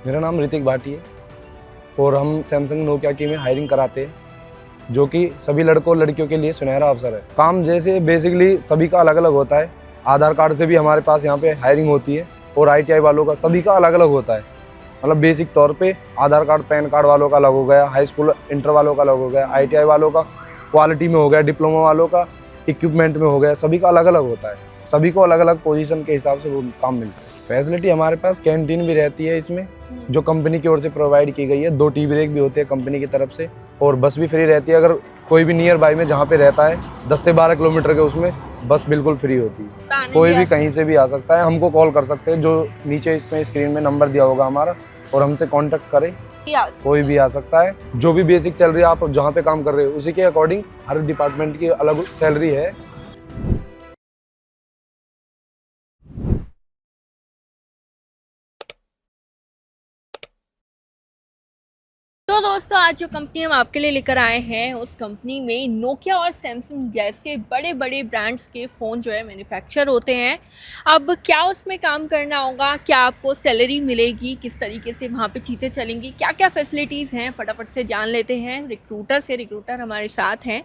मेरा नाम ऋतिक भाटी है और हम सैमसंग नोकिया की में हायरिंग कराते हैं, जो कि सभी लड़कों लड़कियों के लिए सुनहरा अवसर है। काम जैसे बेसिकली सभी का अलग अलग होता है। आधार कार्ड से भी हमारे पास यहाँ पे हायरिंग होती है और ITI वालों का सभी का अलग अलग होता है। मतलब बेसिक तौर पे आधार कार्ड पैन कार्ड वालों का अलग हो गया, हाई स्कूल इंटर वालों का अलग हो गया, ITI वालों का क्वालिटी में हो गया, डिप्लोमा वालों का इक्विपमेंट में हो गया, सभी का अलग अलग होता है। सभी को अलग अलग पोजीशन के हिसाब से वो काम मिलता है। फैसिलिटी हमारे पास कैंटीन भी रहती है इसमें, जो कंपनी की ओर से प्रोवाइड की गई है। 2 टी ब्रेक भी होते हैं कंपनी की तरफ से और बस भी फ्री रहती है। अगर कोई भी नियर बाय में जहाँ पे रहता है 10 से 12 किलोमीटर के, उसमें बस बिल्कुल फ्री होती है। कोई भी कहीं से भी आ सकता है, हमको कॉल कर सकते हैं। जो नीचे इसमें स्क्रीन में नंबर दिया होगा हमारा, और हमसे कांटेक्ट करें। कोई भी आ सकता है। जो भी बेसिक चल रही है, आप जहाँ पे काम कर रहे हो उसी के अकॉर्डिंग हर डिपार्टमेंट की अलग सैलरी है। तो दोस्तों, आज जो कंपनी हम आपके लिए लेकर आए हैं, उस कंपनी में नोकिया और सैमसंग जैसे बड़े बड़े ब्रांड्स के फ़ोन जो है मैन्युफैक्चर होते हैं। अब क्या उसमें काम करना होगा, क्या आपको सैलरी मिलेगी, किस तरीके से वहाँ पे चीज़ें चलेंगी, क्या क्या फैसिलिटीज़ हैं, फटाफट से जान लेते हैं रिक्रूटर हमारे साथ हैं।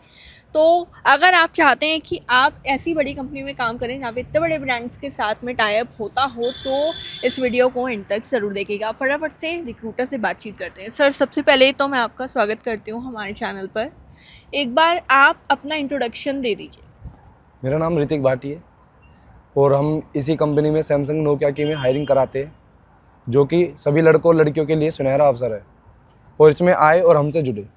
तो अगर आप चाहते हैं कि आप ऐसी बड़ी कंपनी में काम करें जहाँ पे इतने बड़े ब्रांड्स के साथ में टाई अप होता हो, तो इस वीडियो को एंड तक ज़रूर देखिएगा। फटाफट से रिक्रूटर से बातचीत करते हैं। सर, सबसे पहले तो मैं आपका स्वागत करती हूँ हमारे चैनल पर। एक बार आप अपना इंट्रोडक्शन दे दीजिए। मेरा नाम ऋतिक भाटी है और हम इसी कंपनी में सैमसंग नोकिया की में हायरिंग कराते हैं, जो कि सभी लड़कों लड़कियों के लिए सुनहरा अवसर है और इसमें आए और हमसे जुड़े।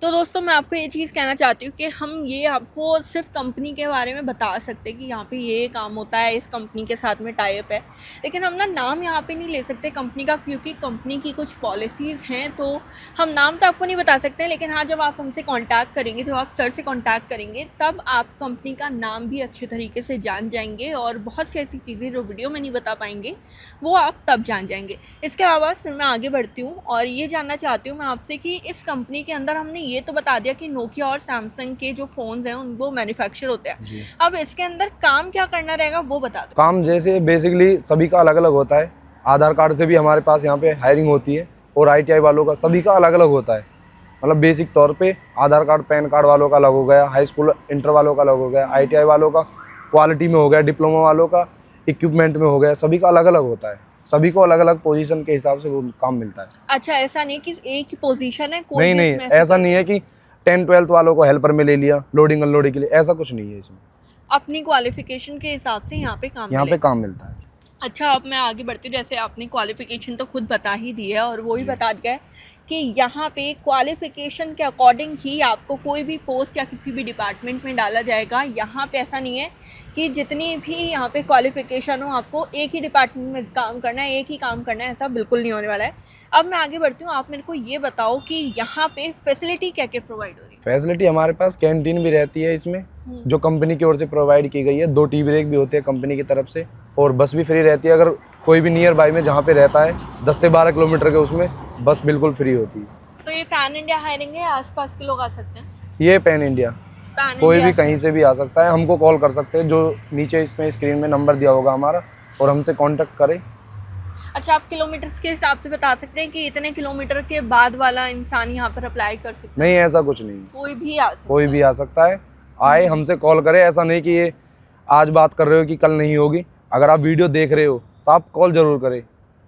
तो दोस्तों, मैं आपको ये चीज़ कहना चाहती हूँ कि हम ये आपको सिर्फ कंपनी के बारे में बता सकते हैं कि यहाँ पे ये काम होता है, इस कंपनी के साथ में टाई अप है, लेकिन हम ना नाम यहाँ पे नहीं ले सकते कंपनी का, क्योंकि कंपनी की कुछ पॉलिसीज़ हैं। तो हम नाम तो आपको नहीं बता सकते, लेकिन हाँ, जब आप हमसे कॉन्टैक्ट करेंगे, जब आप सर से कॉन्टैक्ट करेंगे, तब आप कंपनी का नाम भी अच्छे तरीके से जान जाएंगे और बहुत सी ऐसी चीज़ें जो वीडियो में नहीं बता पाएंगे वो आप तब जान जाएंगे। इसके अलावा सर, मैं आगे बढ़ती हूँ और ये जानना चाहती हूँ मैं आपसे कि इस कंपनी के अंदर हमने ये तो बता दिया कि नोकिया और सैमसंग के जो फ़ोन्स हैं वो मैन्युफैक्चर होते हैं। अब इसके अंदर काम क्या करना रहेगा वो बता दो। काम जैसे बेसिकली सभी का अलग अलग होता है। आधार कार्ड से भी हमारे पास यहाँ पे हायरिंग होती है और ITI वालों का सभी का अलग अलग होता है। मतलब बेसिक तौर पे आधार कार्ड पैन कार्ड वालों का अलग हो गया, हाई स्कूल इंटर वालों का अलग हो गया, ITI वालों का क्वालिटी में हो गया, डिप्लोमा वालों का इक्विपमेंट में हो गया, सभी का अलग अलग होता है। सभी को अलग अलग पोजीशन के हिसाब से वो काम मिलता है। अच्छा, ऐसा नहीं कि एक ही पोजीशन है, कोई नहीं भी नहीं, इसमें ऐसा नहीं है कि 10-12 वालों को हेल्पर में ले लिया लोडिंग अनलोडिंग के लिए, ऐसा कुछ नहीं है इसमें। अपनी क्वालिफिकेशन के हिसाब से यहाँ पे काम काम मिलता है। अच्छा, अब मैं आगे बढ़ती हूँ। जैसे आपने क्वालिफ़िकेशन तो खुद बता ही दी है और वो भी बता दिया है कि यहाँ पे क्वालिफ़िकेशन के अकॉर्डिंग ही आपको कोई भी पोस्ट या किसी भी डिपार्टमेंट में डाला जाएगा। यहाँ पे ऐसा नहीं है कि जितनी भी यहाँ पे क्वालिफ़िकेशन हो आपको एक ही डिपार्टमेंट में काम करना है, एक ही काम करना है, ऐसा बिल्कुल नहीं होने वाला है। अब मैं आगे बढ़ती हूँ। आप मेरे को ये बताओ कि यहाँ पे फैसिलिटी क्या क्या प्रोवाइड हो रही है। फैसिलिटी हमारे पास कैंटीन भी रहती है इसमें, जो कंपनी की ओर से प्रोवाइड की गई है। 2 टी ब्रेक भी होते हैं कंपनी की तरफ से और बस भी फ्री रहती है। अगर कोई भी नियर बाय में जहाँ पे रहता है 10 से 12 किलोमीटर के, उसमें बस बिल्कुल फ्री होती है। तो ये पैन इंडिया हायरिंग है, आसपास के लोग आ सकते हैं? ये पैन इंडिया, कोई भी कहीं से भी आ सकता है। हमको कॉल कर सकते हैं। जो नीचे इसमें स्क्रीन में नंबर दिया होगा हमारा, और हमसे कॉन्टेक्ट करें। अच्छा, आप किलोमीटर्स के हिसाब से बता सकते हैं कि इतने किलोमीटर के बाद वाला इंसान यहाँ पर अप्लाई कर सकता है? नहीं, ऐसा कुछ नहीं, कोई भी आ सकता है? कोई भी आ सकता है। आए, हमसे कॉल करें। ऐसा नहीं कि ये आज बात कर रहे हो कि कल नहीं होगी। अगर आप वीडियो देख रहे हो तो आप कॉल ज़रूर करें,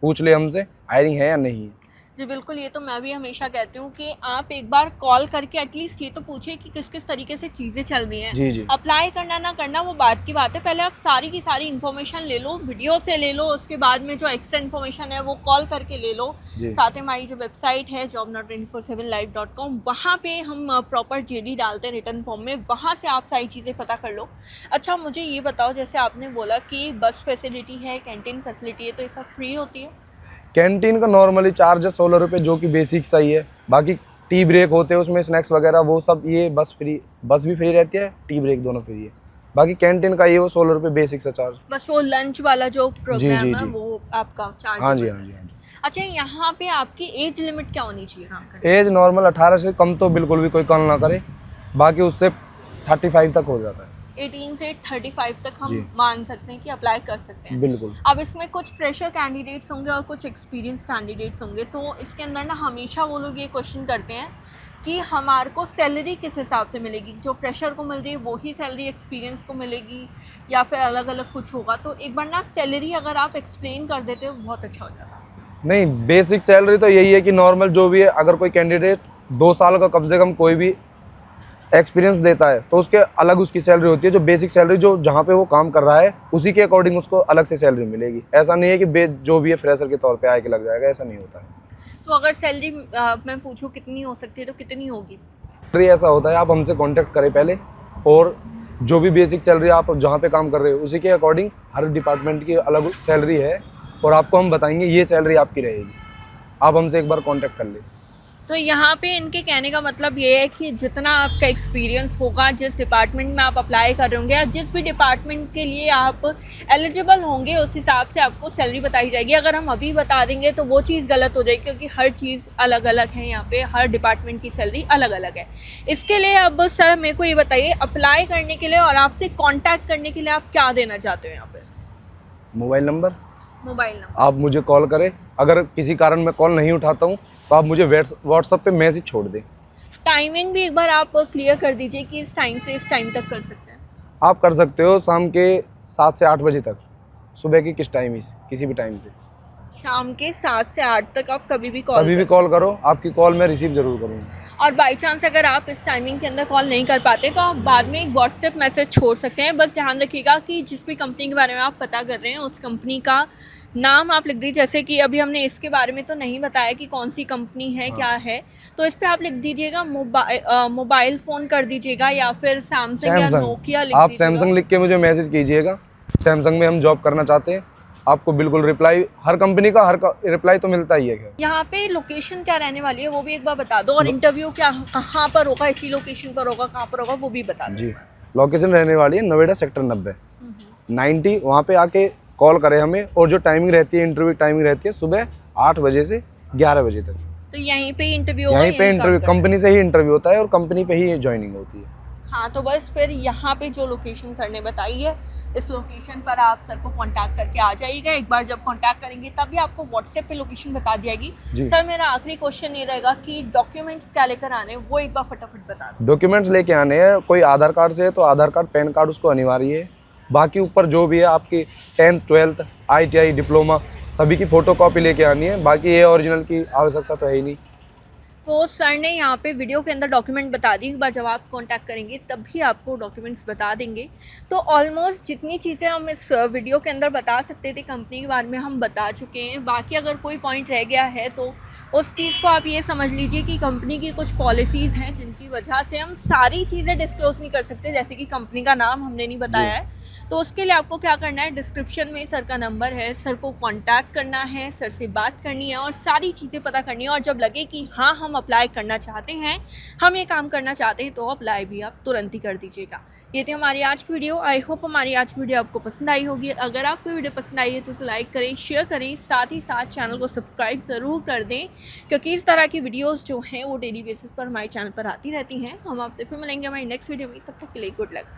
पूछ ले हमसे हायरिंग है या नहीं है। जी बिल्कुल, ये तो मैं भी हमेशा कहती हूँ कि आप एक बार कॉल करके एटलीस्ट ये तो पूछे कि किस किस तरीके से चीज़ें चल रही हैं। जी जी। अप्लाई करना ना करना वो बात की बात है, पहले आप सारी की सारी इन्फॉर्मेशन ले लो, वीडियो से ले लो, उसके बाद में जो एक्स्ट्रा इन्फॉर्मेशन है वो कॉल करके ले लो। साथ में हमारी जो वेबसाइट है jobnot247live.com, वहाँ पे हम प्रॉपर JD डालते हैं रिटर्न फॉर्म में, वहाँ से आप सारी चीज़ें पता कर लो। अच्छा, मुझे ये बताओ, जैसे आपने बोला कि बस फैसिलिटी है, कैंटीन फैसिलिटी है, तो ये सब फ्री होती है? कैंटीन का नॉर्मली चार्ज है 16 रुपये, जो कि बेसिक सही है। बाकी टी ब्रेक होते हैं उसमें स्नैक्स वगैरह वो सब, ये बस भी फ्री रहती है, टी ब्रेक दोनों फ्री है। बाकी कैंटीन का ये वो 16 रुपये बेसिक सा चार्ज। बस वो लंच वाला जो प्रोग्राम है जी। वो आपका चार्ज? हाँ जी, हाँ जी, हाँ जी। अच्छा, यहाँ पे आपकी एज लिमिट क्या होनी चाहिए काम करने? एज नॉर्मल 18 से कम तो बिल्कुल भी कोई कॉल ना करे, बाकी उससे 35 तक हो जाता है। 18 से 35 तक हम जी। मान सकते हैं कि अप्लाई कर सकते हैं। बिल्कुल। अब इसमें कुछ फ्रेशर कैंडिडेट्स होंगे और कुछ एक्सपीरियंस कैंडिडेट्स होंगे, तो इसके अंदर ना हमेशा वो लोग ये क्वेश्चन करते हैं कि हमारे को सैलरी किस हिसाब से मिलेगी, जो फ्रेशर को मिल रही है वही सैलरी एक्सपीरियंस को मिलेगी या फिर अलग अलग कुछ होगा। तो एक बार ना सैलरी अगर आप एक्सप्लेन कर देते हो बहुत अच्छा हो जाता। नहीं, बेसिक सैलरी तो यही है कि नॉर्मल जो भी है, अगर कोई कैंडिडेट 2 साल का कम से कम कोई भी एक्सपीरियंस देता है तो उसके अलग उसकी सैलरी होती है। जो बेसिक सैलरी जो जहाँ पे वो काम कर रहा है उसी के अकॉर्डिंग उसको अलग से सैलरी मिलेगी। ऐसा नहीं है कि जो भी है फ्रेशर के तौर पे आए के लग जाएगा, ऐसा नहीं होता है। तो अगर सैलरी मैं पूछूं कितनी हो सकती है तो कितनी होगी? सैलरी ऐसा होता है, आप हमसे कांटेक्ट करें पहले, और जो भी बेसिक सैलरी आप जहाँ पे काम कर रहे हो उसी के अकॉर्डिंग हर डिपार्टमेंट की अलग सैलरी है और आपको हम बताएंगे ये सैलरी आपकी रहेगी। आप हमसे एक बार कांटेक्ट कर लें। तो यहाँ पे इनके कहने का मतलब ये है कि जितना आपका एक्सपीरियंस होगा, जिस डिपार्टमेंट में आप अप्लाई कर रहे होंगे या जिस भी डिपार्टमेंट के लिए आप एलिजिबल होंगे उस हिसाब से आपको सैलरी बताई जाएगी। अगर हम अभी बता देंगे तो वो चीज़ गलत हो जाएगी, क्योंकि हर चीज़ अलग अलग है। यहाँ पे हर डिपार्टमेंट की सैलरी अलग अलग है। इसके लिए अब सर मेरे को ये बताइए, अप्लाई करने के लिए और आपसे कॉन्टैक्ट करने के लिए आप क्या देना चाहते हो? यहाँ पे मोबाइल नंबर नंबर आप मुझे कॉल करें। अगर किसी कारण मैं कॉल नहीं उठाता हूँ तो आप मुझे व्हाट्सएप पे मैसेज छोड़ दें। टाइमिंग भी एक बार आप क्लियर कर दीजिए कि इस टाइम से इस टाइम तक कर सकते हैं। आप कर सकते हो शाम के 7 से 8 बजे तक, सुबह की किसी भी टाइम से। शाम के 7 से 8 तक आप कभी भी कॉल करो, आपकी कॉल मैं रिसीव जरूर करूँगा। और बाई चांस अगर आप इस टाइमिंग के अंदर कॉल नहीं कर पाते तो आप बाद में एक व्हाट्सएप मैसेज छोड़ सकते हैं। बस ध्यान रखिएगा कि जिस भी कंपनी के बारे में आप पता कर रहे हैं उस कंपनी का नाम आप लिख दीजिए। जैसे कि अभी हमने इसके बारे में तो नहीं बताया कि कौन सी कंपनी है, क्या है, तो इस पे आप लिख दीजिएगा मोबाइल फ़ोन कर दीजिएगा या फिर सैमसंग या नोकिया लिख आप दीजिएगा। सैमसंग लिख के मुझे मैसेज कीजिएगा। सैमसंग में हम जॉब करना चाहते हैं। आपको बिल्कुल रिप्लाई, हर कंपनी का रिप्लाई तो मिलता ही है। यहाँ पे लोकेशन क्या रहने वाली है वो भी एक बार बता दो, और इंटरव्यू क्या कहाँ पर होगा, इसी लोकेशन पर होगा, कहाँ पर होगा वो भी बता दो। जी, लोकेशन रहने वाली है नोएडा सेक्टर 90 वहाँ पे आके कॉल करें हमें। और जो टाइमिंग रहती है, इंटरव्यू टाइमिंग रहती है सुबह 8 बजे से 11 बजे तक। तो यहीं पे इंटरव्यू कंपनी से ही इंटरव्यू होता है और कंपनी पे ही ज्वाइनिंग होती है। हाँ, तो बस फिर यहाँ पे जो लोकेशन सर ने बताई है इस लोकेशन पर आप सर को कांटेक्ट करके आ जाइएगा। एक बार जब कांटेक्ट करेंगे तभी आपको व्हाट्सएप पे लोकेशन बता दी जाएगी। सर मेरा आखिरी क्वेश्चन ये रहेगा कि डॉक्यूमेंट्स क्या लेकर आने हैं वो एक बार फटाफट बता दो। डॉक्यूमेंट्स लेके आने हैं। कोई आधार कार्ड से है तो आधार कार्ड, पैन कार्ड उसको अनिवार्य है। बाकी ऊपर जो भी है आपकी 10th 12th ITI डिप्लोमा सभी की फ़ोटो कॉपी लेके आनी है। बाकी ये ओरिजिनल की आवश्यकता तो है ही नहीं। तो सर ने यहाँ पे वीडियो के अंदर डॉक्यूमेंट बता दी। एक बार जब आप कांटेक्ट करेंगे तभी आपको डॉक्यूमेंट्स बता देंगे। तो ऑलमोस्ट जितनी चीज़ें हम इस वीडियो के अंदर बता सकते थे कंपनी के बारे में हम बता चुके हैं। बाकी अगर कोई पॉइंट रह गया है तो उस चीज़ को आप ये समझ लीजिए कि कंपनी की कुछ पॉलिसीज़ हैं जिनकी वजह से हम सारी चीज़ें डिस्क्लोज नहीं कर सकते। जैसे कि कंपनी का नाम हमने नहीं बताया है, तो उसके लिए आपको क्या करना है, डिस्क्रिप्शन में सर का नंबर है, सर को कांटेक्ट करना है, सर से बात करनी है और सारी चीज़ें पता करनी है। और जब लगे कि हाँ हम अप्लाई करना चाहते हैं, हम ये काम करना चाहते हैं, तो अप्लाई भी आप तुरंत ही कर दीजिएगा। ये थी हमारी आज की वीडियो। आई होप हमारी आज की वीडियो आपको पसंद आई होगी। अगर आपको वीडियो पसंद आई है तो उसे लाइक करें, शेयर करें, साथ ही साथ चैनल को सब्सक्राइब ज़रूर कर दें, क्योंकि इस तरह की वीडियोज़ जो हैं वो डेली बेसिस पर हमारे चैनल पर आती रहती हैं। हम आपसे फिर मिलेंगे हमारी नेक्स्ट वीडियो में। तब तक के लिए गुड लक।